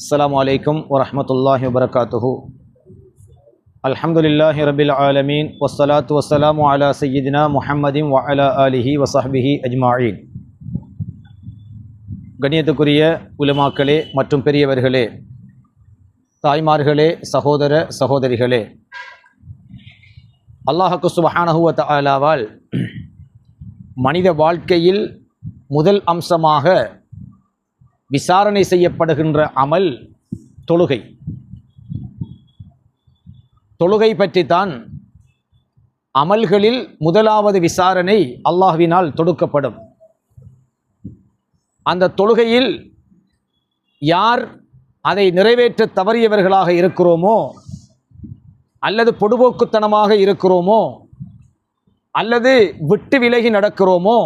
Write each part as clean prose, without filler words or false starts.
السلام عليكم ورحمة الله وبركاته. الحمد لله رب العالمين والصلاة والسلام على سيدنا محمد وعلى آله وصحبه أجمعين. கண்ணியத்துக்குரிய உலமாக்களே மற்றும் பெரியவர்களே, தாய்மார்களே, சகோதர சகோதரிகளே, அல்லாஹ்வுக்கு சுப்ஹானஹு வ தஆலாவால் மனித வாழ்க்கையில் முதல் அம்சமாக விசாரணை செய்யப்படுகின்ற அமல் தொழுகை. தொழுகை பற்றித்தான் அமல்களில் முதலாவது விசாரணை அல்லாஹ்வினால் தொடுக்கப்படும். அந்த தொழுகையில் யார் அதை நிறைவேற்ற தவறியவர்களாக இருக்கிறோமோ, அல்லது பொடுபோக்குத்தனமாக இருக்கிறோமோ, அல்லது விட்டு விலகி நடக்கிறோமோ,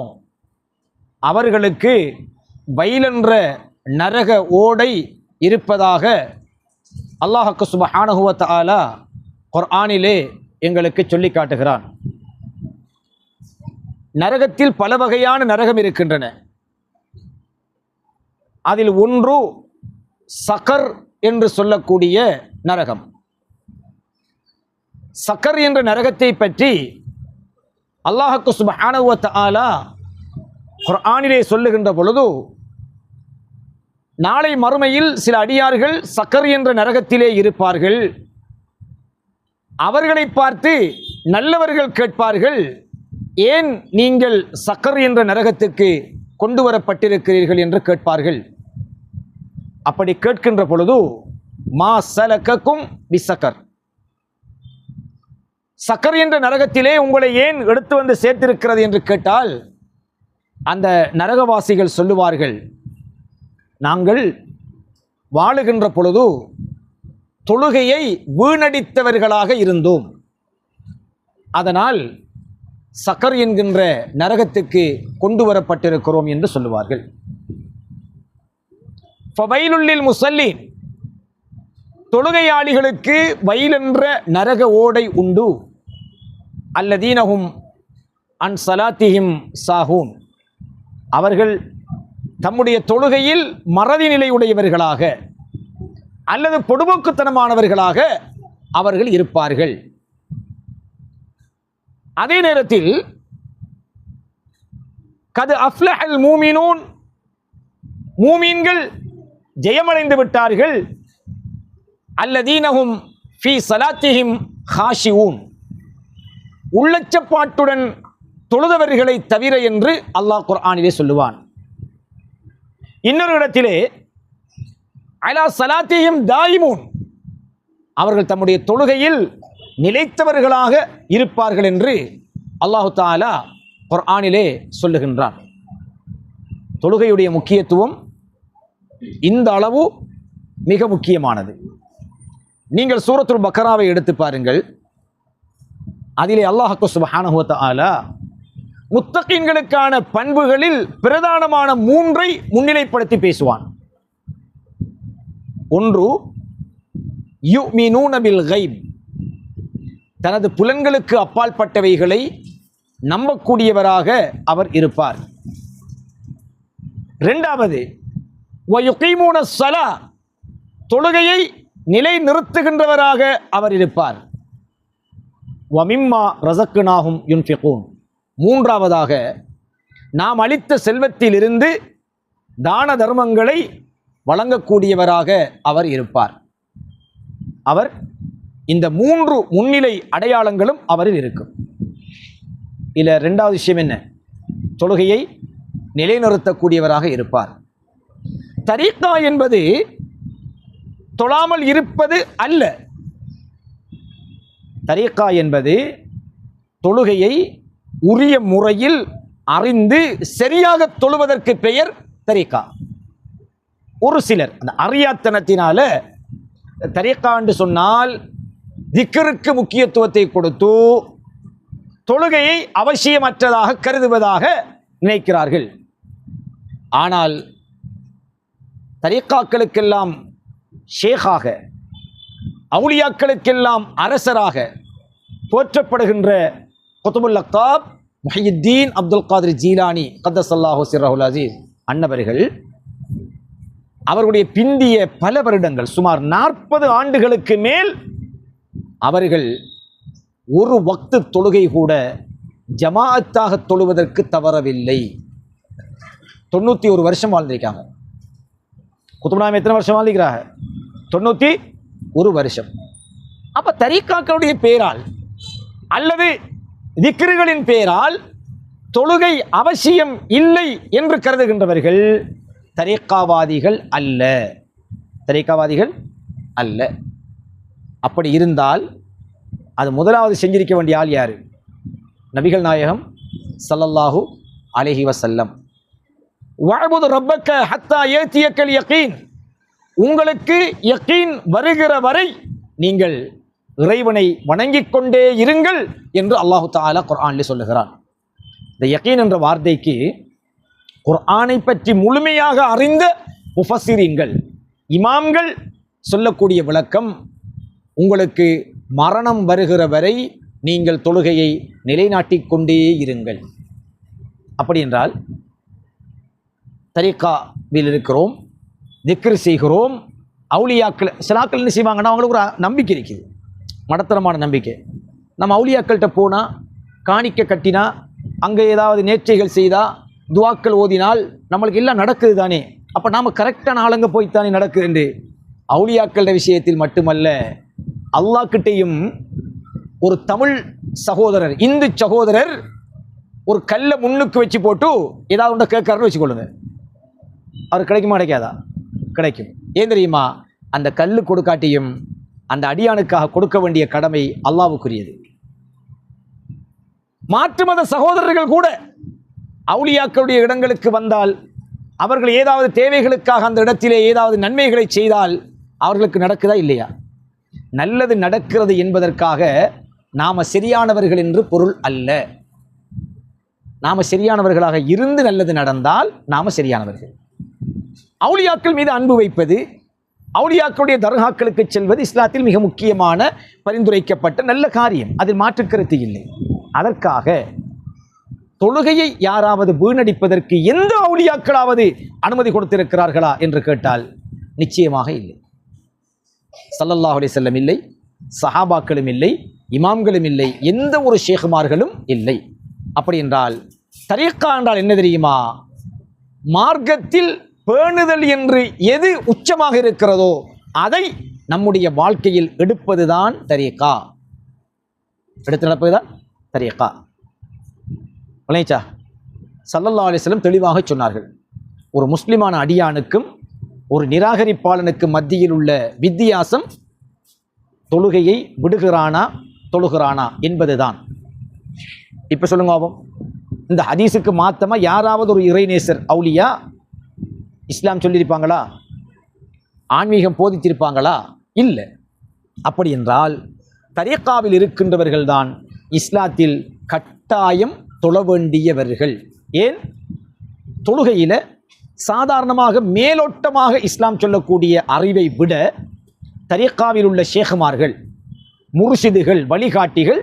அவர்களுக்கு வயலென்ற நரக ஓடை இருப்பதாக அல்லாஹ்வுக்கு சுப்ஹானஹு வ தஆலா குர்ஆனிலே எங்களுக்கு சொல்லி காட்டுகிறான். நரகத்தில் பல வகையான நரகம் இருக்கின்றன. அதில் ஒன்று சகர் என்று சொல்லக்கூடிய நரகம். சகர் என்ற நரகத்தை பற்றி அல்லாஹ்வுக்கு சுப்ஹானஹு வ தஆலா குர்ஆனிலே சொல்லுகின்ற பொழுது, நாளை மறுமையில் சில அடியார்கள் சக்கர் என்ற நரகத்திலே இருப்பார்கள். அவர்களை பார்த்து நல்லவர்கள் கேட்பார்கள், ஏன் நீங்கள் சக்கர் என்ற நரகத்துக்கு கொண்டு வரப்பட்டிருக்கிறீர்கள் என்று கேட்பார்கள். அப்படி கேட்கின்ற பொழுது, மா சலகக்கும் பிசக்கர், சக்கர் என்ற நரகத்திலே உங்களை ஏன் எடுத்து வந்து சேர்த்திருக்கிறது என்று கேட்டால், அந்த நரகவாசிகள் சொல்லுவார்கள், நாங்கள் வாழுகின்ற பொழுது தொழுகையை வீணடித்தவர்களாக இருந்தோம், அதனால் சக்கர் என்கின்ற நரகத்துக்கு கொண்டு வரப்பட்டிருக்கிறோம் என்று சொல்லுவார்கள். ஃபவைலுல்லில் முஸல்லீன், தொழுகையாளிகளுக்கு வயலென்ற நரக ஓடை உண்டு. அல்லதீனஹும் அன் ஸலாத்திஹிம் சாஹூன், அவர்கள் தம்முடைய தொழுகையில் மறதி நிலையுடையவர்களாக அல்லது பொடுபோக்குத்தனமானவர்களாக அவர்கள் இருப்பார்கள். அதே நேரத்தில் கது அஃப்லஹல் மூமினூன், மூமீன்கள் ஜெயமடைந்து விட்டார்கள். அல்லதீனஹும் ஃபீ ஸலாத்திஹிம் ஹாஷிஊன், உள்ளச்சப்பாட்டுடன் தொழுதவர்களை தவிர என்று அல்லாஹ் குர்ஆனிலே சொல்லுவான். இன்னொரு இடத்திலே அலா ஸலாத்திஹிம் தாயிமூன், அவர்கள் தம்முடைய தொழுகையில் நிலைத்தவர்களாக இருப்பார்கள் என்று அல்லாஹு தஆலா குர்ஆனிலே சொல்லுகின்றான். தொழுகையுடைய முக்கியத்துவம் இந்த அளவு மிக முக்கியமானது. நீங்கள் சூரத்துல் பக்கராவை எடுத்து பாருங்கள். அதிலே அல்லாஹ்வுக்கு சுப்ஹானஹு வ தஆலா முத்தகீன்களுக்கான பண்புகளில் பிரதானமான 3ஐ முன்னிலைப்படுத்தி பேசுவான். ஒன்று, யுமினூன பில் கைப், தனது புலன்களுக்கு அப்பாற்பட்டவைகளை நம்பக்கூடியவராக அவர் இருப்பார். இரண்டாவது, வயுகீமூன ஸலா, தொழுகையை நிலை நிறுத்துகின்றவராக அவர் இருப்பார். வமிம்மா ரஸக்னாஹும் யுன்ஃபிகூன், மூன்றாவதாக நாம் அளித்த செல்வத்திலிருந்து தான தர்மங்களை வழங்கக்கூடியவராக அவர் இருப்பார். அவர் இந்த 3 முன்னிலை அடையாளங்களும் அவரில் இருக்கும். இதில் ரெண்டாவது விஷயம் என்ன? தொழுகையை நிலைநிறுத்தக்கூடியவராக இருப்பார். தரீக்கா என்பது தொழாமல் இருப்பது அல்ல. தரீக்கா என்பது தொழுகையை உரிய முறையில் அறிந்து சரியாக தொழுவதற்கு பெயர் தரீக்கா. ஒரு சிலர் அந்த அறியாத்தனத்தினால தரீக்கா என்று சொன்னால் திக்ருக்கு முக்கியத்துவத்தை கொடுத்து தொழுகையை அவசியமற்றதாக கருதுவதாக நினைக்கிறார்கள். ஆனால் தரீக்காக்களுக்கெல்லாம் ஷேகாக, அவுலியாக்களுக்கெல்லாம் அரசராக போற்றப்படுகின்ற குத்புல் அக்தாப் முஹியுத்தீன் அப்துல் காதிர் ஜீலானி கத்தஸல்லாஹு சிர்ரஹுல் அஸீஸ் அன்னவர்கள் அவர்களுடைய பிந்திய பல வருடங்கள் சுமார் 40 ஆண்டுகளுக்கு மேல் அவர்கள் ஒரு வக்து தொழுகை கூட ஜமாஅத்தாக தொழுவதற்கு தவறவில்லை. 91 வருஷம் வாழ்ந்திருக்காங்க. குத்துப்நாயம் எத்தனை வருஷம் வாழ்ந்திருக்கிறாங்க? 91 வருஷம். அப்ப தரீக்காக்களுடைய பேரால் அல்லது திக்ருகளின் பேரால் தொழுகை அவசியம் இல்லை என்று கருதுகின்றவர்கள் தரீக்காவாதிகள் அல்ல. தரீக்காவாதிகள் அல்ல. அப்படி இருந்தால் அது முதலாவது செஞ்சிருக்க வேண்டிய ஆள் யாரு? நபிகள் நாயகம் ஸல்லல்லாஹு அலைஹி வஸல்லம். வஅபுது ரப்பக ஹத்தா யஅதியக்கல் யகீன். உங்களுக்கு யகீன் வருகிற வரை நீங்கள் இறைவனை வணங்கிக் கொண்டே இருங்கள் என்று அல்லாஹு தஆலா குர்ஆனில் சொல்லுகிறான். இந்த யகீன் என்ற வார்த்தைக்கு குர்ஆனை பற்றி முழுமையாக அறிந்த முஃபஸ்ஸிரீன்கள், இமாம்கள் சொல்லக்கூடிய விளக்கம், உங்களுக்கு மரணம் வருகிற வரை நீங்கள் தொழுகையை நிலைநாட்டிக் கொண்டே இருங்கள். அப்படி என்றால் தரீக்காவில் இருக்கிறோம், திக்ர் செய்கிறோம், அவுலியாக்கள் சிலாக்கள் என்ன செய்வாங்கன்னா அவங்களுக்கு ஒரு நம்பிக்கை இருக்குது, மடத்தனமான நம்பிக்கை. நம்ம அவுலியாக்கள்கிட்ட போனால் காணிக்க கட்டினா அங்கே ஏதாவது நேர்ச்சைகள் செய்தால் துவாக்கள் ஓதினால் நம்மளுக்கு எல்லாம் நடக்குது தானே, அப்போ நாம் கரெக்டான ஆளுங்க போய்த்தானே நடக்குது என்று. அவுலியாக்கள விஷயத்தில் மட்டுமல்ல, அல்லாஹ்கிட்டையும் ஒரு தமிழ் சகோதரர், இந்து சகோதரர் ஒரு கல்லை முன்னுக்கு வச்சு போட்டு ஏதாவது ஒன்றை கேட்கறன்னு வச்சுக்கொள்ளுங்க, அவர் கிடைக்குமா கிடைக்காதா? கிடைக்கும். ஏன் தெரியுமா? அந்த கல்லு கொடுக்காட்டியும் அந்த அடியானுக்காக கொடுக்க வேண்டிய கடமை அல்லாஹ்வுக்குரியது. மாற்று மத சகோதரர்கள் கூட அவுலியாக்களுடைய இடங்களுக்கு வந்தால் அவர்கள் ஏதாவது தேவைகளுக்காக அந்த இடத்திலே ஏதாவது நன்மைகளை செய்தால் அவர்களுக்கு நடக்குதா இல்லையா? நல்லது நடக்கிறது என்பதற்காக நாம சரியானவர்கள் என்று பொருள் அல்ல. நாம சரியானவர்களாக இருந்து நல்லது நடந்தால் நாம சரியானவர்கள். அவுலியாக்கள் மீது அன்பு வைப்பது, அவுலியாக்களுடைய தர்காக்களுக்கு செல்வது இஸ்லாத்தில் மிக முக்கியமான பரிந்துரைக்கப்பட்ட நல்ல காரியம், அதில் மாற்று கருத்து இல்லை. அதற்காக தொழுகையை யாராவது வீணடிப்பதற்கு எந்த அவுலியாக்களாவது அனுமதி கொடுத்திருக்கிறார்களா என்று கேட்டால் நிச்சயமாக இல்லை. ஸல்லல்லாஹு அலைஹி வஸல்லம் இல்லை, சஹாபாக்களும் இல்லை, இமாம்களும் இல்லை, எந்த ஒரு ஷேகுமார்களும் இல்லை. அப்படி என்றால் தரீக்கா என்றால் என்ன தெரியுமா? மார்க்கத்தில் பேணுதல் என்று எது உச்சமாக இருக்கிறதோ அதை நம்முடைய வாழ்க்கையில் எடுப்பதுதான் தரீக்கா. எடுத்து நடப்பதுதான் தரீக்கா. விளைச்சா? ஸல்லல்லாஹு அலைஹி வஸல்லம் தெளிவாக சொன்னார்கள், ஒரு முஸ்லிமான அடியானுக்கும் ஒரு நிராகரிப்பாளனுக்கு மத்தியில் உள்ள வித்தியாசம் தொழுகையை விடுகிறானா தொழுகிறானா என்பதுதான். இப்போ சொல்லுங்க பாபம், இந்த ஹதீஸுக்கு மாத்தமா யாராவது ஒரு இறைநேசர் அவுலியா இஸ்லாம் சொல்லியிருப்பாங்களா? ஆன்மீகம் போதித்திருப்பாங்களா? இல்லை. அப்படி என்றால் தரீக்காவில் இருக்கின்றவர்கள் தான் இஸ்லாத்தில் கட்டாயம் தொழ வேண்டியவர்கள். ஏன்? தொழுகையில் சாதாரணமாக மேலோட்டமாக இஸ்லாம் சொல்லக்கூடிய அறிவை விட தரீக்காவில் உள்ள ஷேகுமார்கள், முர்ஷிதுகள், வழிகாட்டிகள்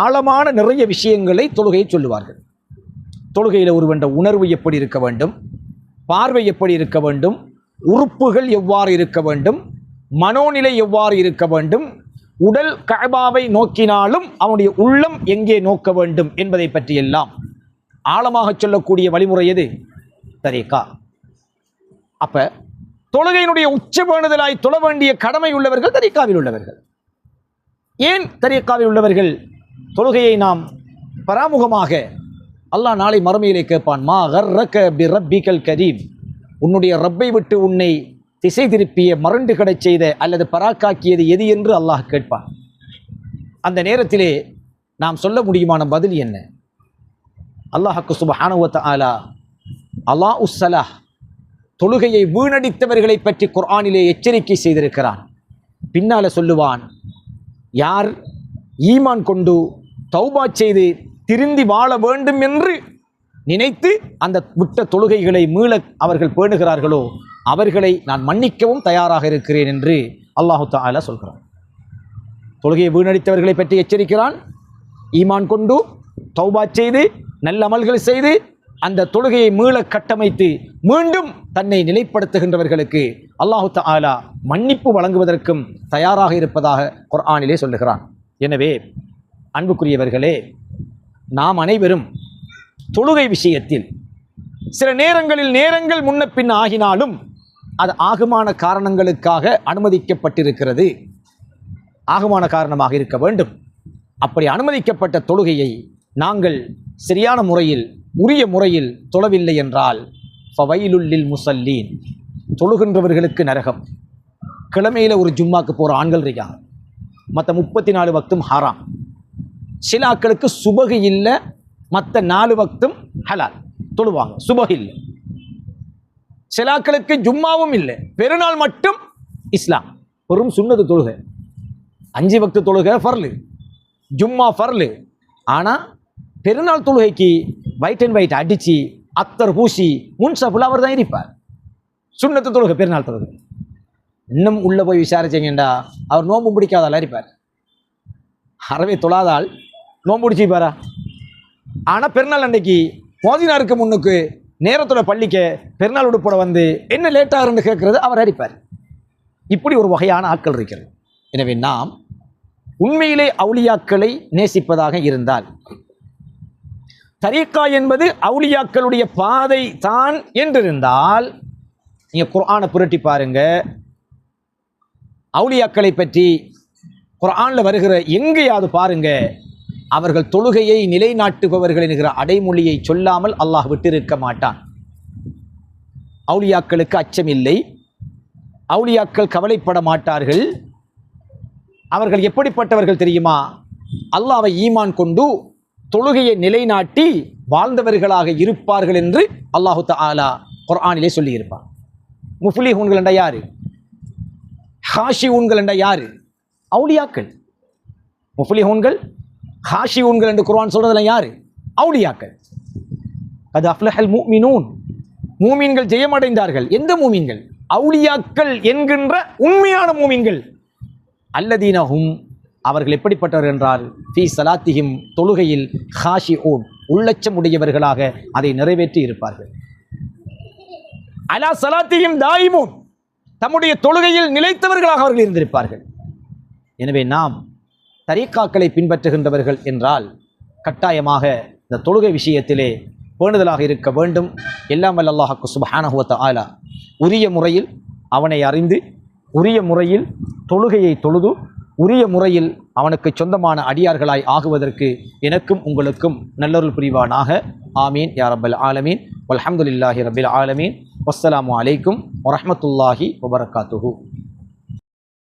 ஆழமான நிறைய விஷயங்களை தொழுகையை சொல்லுவார்கள். தொழுகையில் ஒருவன் உணர்வு எப்படி இருக்க வேண்டும், பார்வை எப்படி இருக்க வேண்டும், உறுப்புகள் எவ்வாறு இருக்க வேண்டும், மனோநிலை எவ்வாறு இருக்க வேண்டும், உடல் கஅபாவை நோக்கினாலும் அவனுடைய உள்ளம் எங்கே நோக்க வேண்டும் என்பதை பற்றியெல்லாம் ஆழமாக சொல்லக்கூடிய வழிமுறை எது? தரீக்கா. அப்ப தொழுகையினுடைய உச்ச பேணுதலாய் தொழ வேண்டிய கடமை உள்ளவர்கள் தரீக்காவில் உள்ளவர்கள். ஏன் தரீக்காவில் உள்ளவர்கள்? தொழுகையை நாம் பராமுகமாக, அல்லாஹ் நாளை மறுமையிலே கேட்பான், மா கர்ரக பி ரப்பிகல் கரீம், உன்னுடைய ரப்பை விட்டு உன்னை திசை திருப்பிய, மறண்டு கடச் செய்த அல்லது பராக்காக்கியது எது என்று அல்லாஹ் கேட்பான். அந்த நேரத்திலே நாம் சொல்ல முடியுமான பதில் என்ன? அல்லாஹ்க்கு சுப்ஹானஹு வ தஆலா அல்லாஹ் உஸ்ஸலாஹ், தொழுகையை வீணடித்தவர்களை பற்றி குர்ஆனிலே எச்சரிக்கை செய்திருக்கிறான். பின்னால சொல்லுவான், யார் ஈமான் கொண்டு தௌபா செய்து திருந்தி வாழ வேண்டும் என்று நினைத்து அந்த விட்ட தொழுகைகளை மீள அவர்கள் பேணுகிறார்களோ அவர்களை நான் மன்னிக்கவும் தயாராக இருக்கிறேன் என்று அல்லாஹு தஆலா சொல்கிறான். தொழுகையை வீணடித்தவர்களை பற்றி எச்சரிக்கிறான். ஈமான் கொண்டு தௌபா செய்து நல்ல அமல்கள் செய்து அந்த தொழுகையை மீள கட்டமைத்து மீண்டும் தன்னை நிலைப்படுத்துகின்றவர்களுக்கு அல்லாஹு தஆலா மன்னிப்பு வழங்குவதற்கும் தயாராக இருப்பதாக குர்ஆனிலே சொல்லுகிறான். எனவே அன்புக்குரியவர்களே, நாம் அனைவரும் தொழுகை விஷயத்தில் சில நேரங்கள் முன்ன பின் ஆகினாலும் அது ஆகுமான காரணங்களுக்காக அனுமதிக்கப்பட்டிருக்கிறது, ஆகுமான காரணமாக இருக்க வேண்டும். அப்படி அனுமதிக்கப்பட்ட தொழுகையை நாங்கள் சரியான முறையில் உரிய முறையில் தொழவில்லை என்றால் ஃபவைலுல் லில் முஸல்லீன், தொழுகின்றவர்களுக்கு நரகம். கிழமையில் ஒரு ஜும்மாக்கு போகிற ஆண்கள் இருக்காங்க, மற்ற 34 வக்தும் ஹராம். சில ஆட்களுக்கு சுபகு இல்லை, மற்ற 4 வக்தும் ஹலால் தொழுவாங்க, சுபகு இல்லை. சில ஆட்களுக்கு ஜும்மாவும் இல்லை, பெருநாள் மட்டும் இஸ்லாம், பெரும் சுன்னத்து தொழுகை, 5 வக்து தொழுகை ஃபர்லு, ஜும்மா ஃபர்லு. ஆனால் பெருநாள் தொழுகைக்கு வைட் அண்ட் வைட் அடித்து அத்தர் பூசி முன்சஃபில் அவர் தான் இருப்பார். சுன்னத்து தொழுகை, பெருநாள் தொழுகை. இன்னும் உள்ளே போய் விசாரிச்சிங்கண்டா அவர் நோம்பு பிடிக்காதால் இருப்பார். அறவே தொழாதால் நோம்பு பிடிச்சிப்பாரா? ஆனால் பெருநாள் அன்னைக்கு மோதினாருக்கு முன்னுக்கு நேரத்தோட பள்ளிக்க பெருநாள் உடுப்போட வந்து என்ன லேட்டாகுன்னு கேட்கறது அவர் அடிப்பார். இப்படி ஒரு வகையான ஆட்கள் இருக்கிறது. எனவே நாம் உண்மையிலே அவுலியாக்களை நேசிப்பதாக இருந்தால், தரீக்கா என்பது அவுலியாக்களுடைய பாதை தான் என்றிருந்தால், நீங்கள் குர்ஆனை புரட்டி பாருங்க, அவுலியாக்களை பற்றி குர்ஆனில் வருகிற எங்கேயாவது பாருங்க, அவர்கள் தொழுகையை நிலைநாட்டுபவர்கள் என்கிற அடைமொழியை சொல்லாமல் அல்லாஹ் விட்டிருக்க மாட்டான். அவுலியாக்களுக்கு அச்சம் இல்லை, அவுலியாக்கள் கவலைப்பட மாட்டார்கள். அவர்கள் எப்படிப்பட்டவர்கள் தெரியுமா? அல்லாஹ்வை ஈமான் கொண்டு தொழுகையை நிலைநாட்டி வாழ்ந்தவர்களாக இருப்பார்கள் என்று அல்லாஹு தஆலா குர்ஆனிலே சொல்லியிருப்பார். முஃப்லிஹூன்கள் என்ற யாரு? ஹாஷிஊன்கள் என்ற யாரு? அவுலியாக்கள். முஃப்லிஹூன்கள் ஹாஷிஊன்கள் என்று குர்ஆன் சொல்றதுல யாரு? அவுலியாக்கள். கத் அஃப்லஹல் முஃமினூன், மூமின்கள் ஜெயமடைந்தார்கள். எந்த மூமின்கள்? அவுலியாக்கள் என்கின்ற உண்மையான மூமின்கள். அல்லதீனஹும், அவர்கள் எப்படிப்பட்டவர் என்றால் ஃபீ ஸலாத்திஹிம், தொழுகையில் ஹாஷிஊன், உள்ளச்சம் உடையவர்களாக அதை நிறைவேற்றி இருப்பார்கள். அலா ஸலாத்திஹிம் தாயிமூன், தம்முடைய தொழுகையில் நிலைத்தவர்களாக அவர்கள் இருந்திருப்பார்கள். எனவே நாம் தரீக்காக்களை பின்பற்றுகின்றவர்கள் என்றால் கட்டாயமாக இந்த தொழுகை விஷயத்திலே பேணுதலாக இருக்க வேண்டும். எல்லாம் வல்ல அல்லாஹ் சுப்ஹானஹு வ தஆலா உரிய முறையில் அவனை அறிந்து, உரிய முறையில் தொழுகையை தொழுது, உரிய முறையில் அவனுக்கு சொந்தமான அடியார்களாய் ஆகுவதற்கு எனக்கும் உங்களுக்கும் நல்லொருள் புரிவானாக. ஆமீன் யா ரப்பல் ஆலமீன். வல்ஹம்துலில்லாஹி ரப்பில் ஆலமீன். வஸ்ஸலாமு அலைக்கும் வரஹ்மத்துல்லாஹி வபரகாத்துஹு.